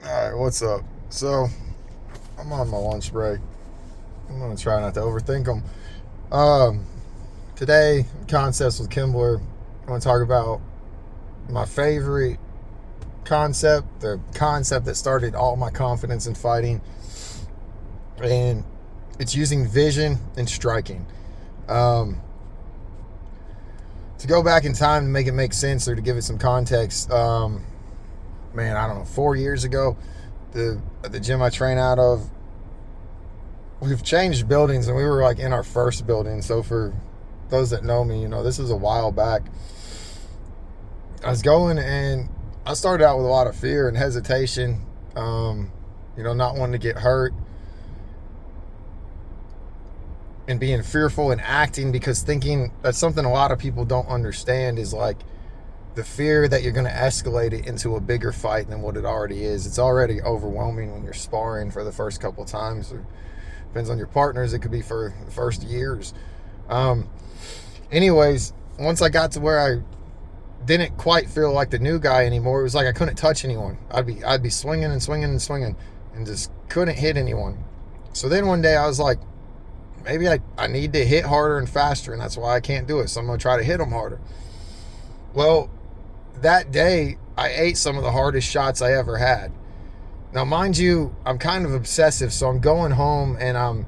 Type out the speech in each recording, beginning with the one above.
Alright, what's up? So, I'm on my lunch break. I'm going to try not to overthink them. Um, Today, Concepts with Kimbler, I want to talk about my favorite concept, the concept that started all my confidence in fighting, and it's using vision and striking. Um, to go back in time to make it make sense or to give it some context, man, I don't know, 4 years ago, the gym I train out of, we've changed buildings and we were like in our first building. So for those that know me, this is a while back. I was going and I started out with a lot of fear and hesitation, not wanting to get hurt and being fearful and acting, because thinking that's something a lot of people don't understand is like the fear that you're going to escalate it into a bigger fight than what it already is. It's already overwhelming when you're sparring for the first couple of times, or depends on your partners. It could be for the first years. Anyways, once I got to where I didn't quite feel like the new guy anymore, it was like I couldn't touch anyone. I'd be swinging and swinging and swinging and just couldn't hit anyone. So then one day I was like, maybe I need to hit harder and faster, and that's why I can't do it. So I'm going to try to hit them harder. Well, that day I ate some of the hardest shots I ever had. Now, mind you, I'm kind of obsessive, so I'm going home and I'm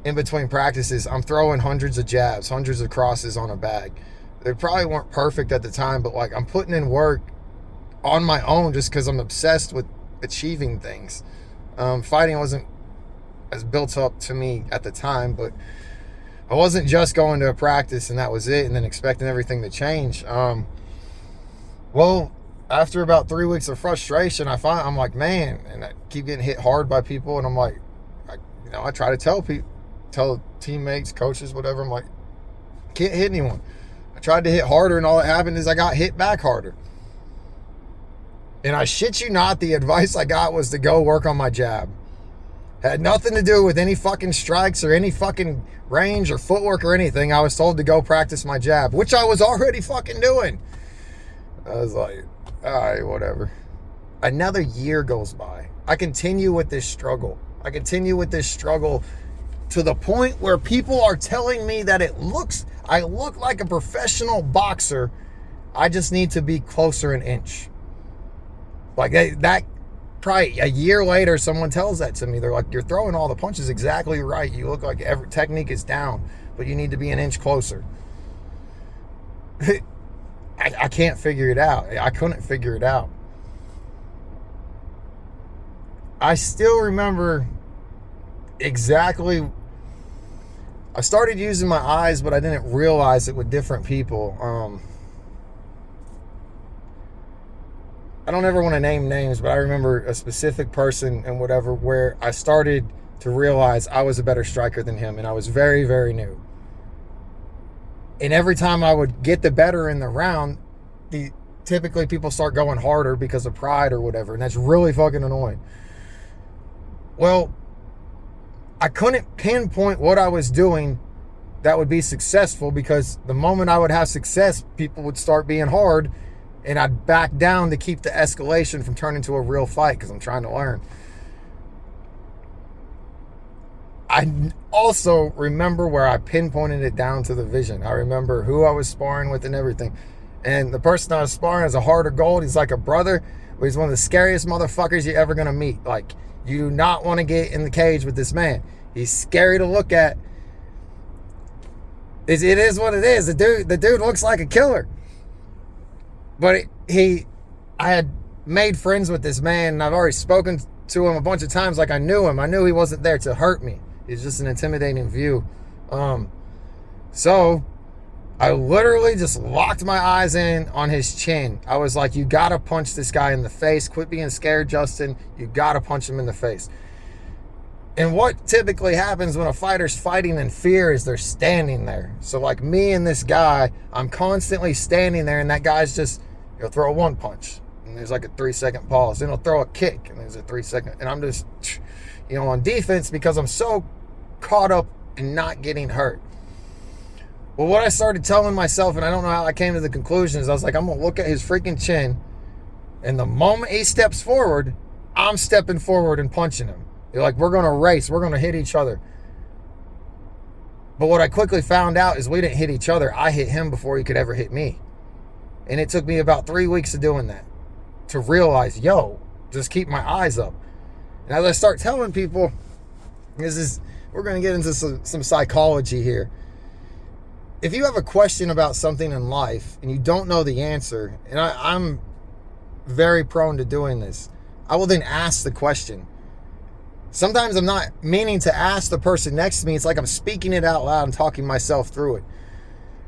in between practices, I'm throwing hundreds of jabs, hundreds of crosses on a bag. They probably weren't perfect at the time, but like I'm putting in work on my own just because I'm obsessed with achieving things. Fighting wasn't as built up to me at the time, but I wasn't just going to a practice and that was it and then expecting everything to change. Well, after about 3 weeks of frustration, I'm like, man, and I keep getting hit hard by people, and I'm like, I try to tell teammates, coaches, whatever, I'm like, can't hit anyone. I tried to hit harder, and all that happened is I got hit back harder. And I shit you not, the advice I got was to go work on my jab. Had nothing to do with any fucking strikes or any fucking range or footwork or anything. I was told to go practice my jab, which I was already fucking doing. I was like, all right, whatever. Another year goes by. I continue with this struggle. To the point where people are telling me that I look like a professional boxer. I just need to be closer an inch. Like that probably a year later, someone tells that to me. They're like, you're throwing all the punches exactly right. You look like every technique is down, but you need to be an inch closer. I can't figure it out. I couldn't figure it out. I still remember exactly. I started using my eyes, but I didn't realize it with different people. I don't ever want to name names, but I remember a specific person and whatever where I started to realize I was a better striker than him, and I was very, very new. And every time I would get the better in the round, typically people start going harder because of pride or whatever, and that's really fucking annoying. Well, I couldn't pinpoint what I was doing that would be successful, because the moment I would have success, people would start being hard, and I'd back down to keep the escalation from turning to a real fight because I'm trying to learn. I also remember where I pinpointed it down to the vision. I remember who I was sparring with and everything. And the person I was sparring is a heart of gold. He's like a brother, but he's one of the scariest motherfuckers you're ever going to meet. Like, you do not want to get in the cage with this man. He's scary to look at. It is what it is. The dude looks like a killer. But I had made friends with this man, and I've already spoken to him a bunch of times like I knew him. I knew he wasn't there to hurt me. He's just an intimidating view. So I literally just locked my eyes in on his chin. I was like, you gotta punch this guy in the face. Quit being scared, Justin. You gotta punch him in the face. And what typically happens when a fighter's fighting in fear is they're standing there. So like me and this guy, I'm constantly standing there, and that guy's just, he'll throw one punch, and there's like a 3-second pause. Then he'll throw a kick, and there's a 3-second. And I'm just, on defense because I'm so caught up in not getting hurt. Well, what I started telling myself, and I don't know how I came to the conclusion, is I was like, I'm going to look at his freaking chin, and the moment he steps forward, I'm stepping forward and punching him. You're like, we're going to race. We're going to hit each other. But what I quickly found out is we didn't hit each other. I hit him before he could ever hit me. And it took me about 3 weeks of doing that to realize, yo, just keep my eyes up. And as I start telling people, we're going to get into some psychology here. If you have a question about something in life and you don't know the answer, and I'm very prone to doing this, I will then ask the question. Sometimes I'm not meaning to ask the person next to me. It's like I'm speaking it out loud and talking myself through it.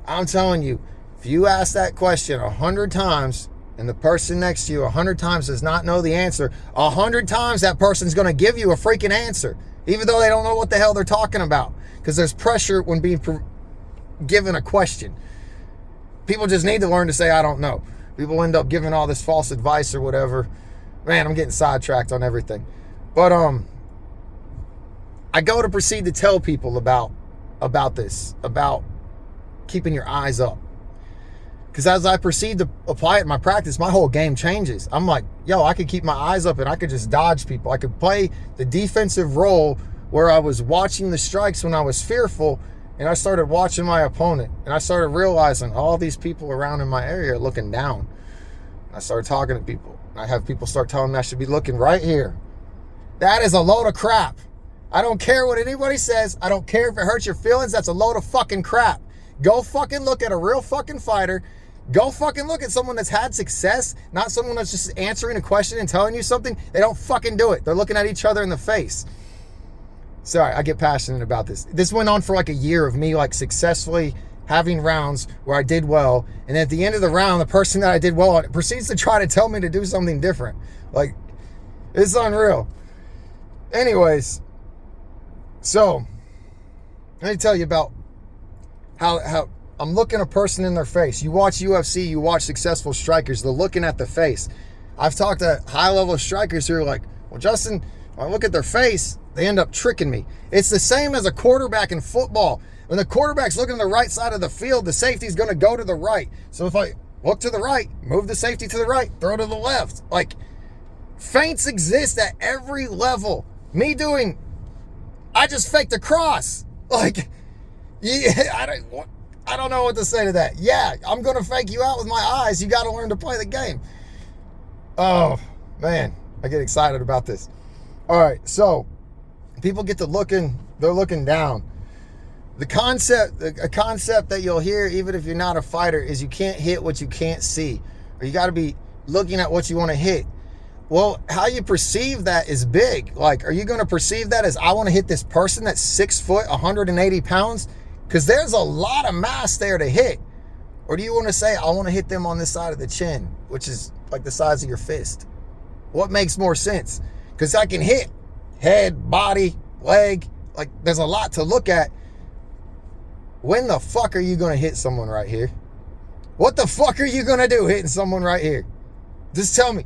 I'm telling you, if you ask that question 100 times and the person next to you 100 times does not know the answer, 100 times that person's going to give you a freaking answer, even though they don't know what the hell they're talking about. Because there's pressure when being given a question. People just need to learn to say, I don't know. People end up giving all this false advice or whatever. Man, I'm getting sidetracked on everything. But I go to proceed to tell people about this, about keeping your eyes up. Because as I proceed to apply it in my practice, my whole game changes. I'm like, yo, I could keep my eyes up and I could just dodge people. I could play the defensive role where I was watching the strikes when I was fearful, and I started watching my opponent. And I started realizing all these people around in my area are looking down. I started talking to people. I have people start telling me I should be looking right here. That is a load of crap. I don't care what anybody says. I don't care if it hurts your feelings. That's a load of fucking crap. Go fucking look at a real fucking fighter. Go fucking look at someone that's had success, not someone that's just answering a question and telling you something. They don't fucking do it. They're looking at each other in the face. Sorry, I get passionate about this. This went on for like a year of me like successfully having rounds where I did well. And at the end of the round, the person that I did well on proceeds to try to tell me to do something different. Like, it's unreal. Anyways, so let me tell you about how I'm looking a person in their face. You watch UFC, you watch successful strikers, they're looking at the face. I've talked to high-level strikers who are like, well, Justin, when I look at their face, they end up tricking me. It's the same as a quarterback in football. When the quarterback's looking to the right side of the field, the safety's going to go to the right. So if I look to the right, move the safety to the right, throw to the left. Like, feints exist at every level. I just faked a cross. Like, yeah, I don't know what to say to that. Yeah, I'm going to fake you out with my eyes. You got to learn to play the game. Oh, man, I get excited about this. All right, so people get to looking, they're looking down. A concept that you'll hear, even if you're not a fighter, is you can't hit what you can't see. Or you got to be looking at what you want to hit. Well, how you perceive that is big. Like, are you going to perceive that as, I want to hit this person that's 6 foot, 180 pounds? Because there's a lot of mass there to hit. Or do you want to say, I want to hit them on this side of the chin, which is like the size of your fist? What makes more sense? Because I can hit head, body, leg. Like, there's a lot to look at. When the fuck are you going to hit someone right here? What the fuck are you going to do hitting someone right here? Just tell me.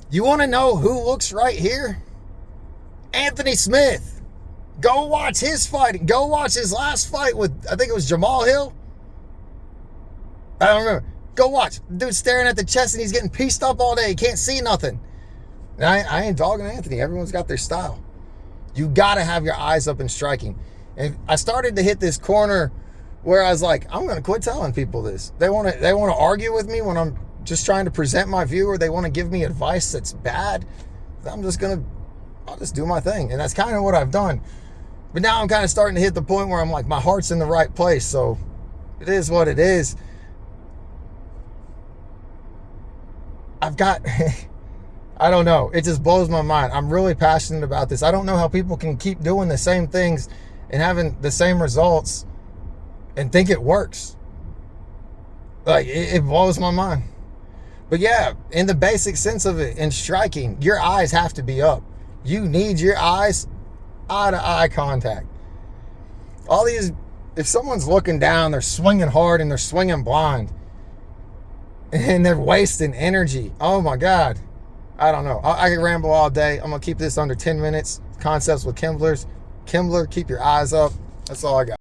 You want to know who looks right here? Anthony Smith. Go watch his fight. Go watch his last fight with, I think it was Jamal Hill. I don't remember. Go watch. Dude staring at the chest and he's getting pieced up all day. He can't see nothing. And I ain't dogging Anthony. Everyone's got their style. You got to have your eyes up and striking. And I started to hit this corner where I was like, I'm going to quit telling people this. They want to argue with me when I'm just trying to present my view, or they want to give me advice that's bad. I'll just do my thing. And that's kind of what I've done. But now I'm kind of starting to hit the point where I'm like, my heart's in the right place. So it is what it is. I've got, I don't know. It just blows my mind. I'm really passionate about this. I don't know how people can keep doing the same things and having the same results and think it works. Like, it blows my mind. But yeah, in the basic sense of it, in striking, your eyes have to be up. You need your eyes eye-to-eye contact. All these, if someone's looking down, they're swinging hard and they're swinging blind, and they're wasting energy. Oh my God. I don't know. I can ramble all day. I'm going to keep this under 10 minutes. Concepts with Kimblers. Kimbler, keep your eyes up. That's all I got.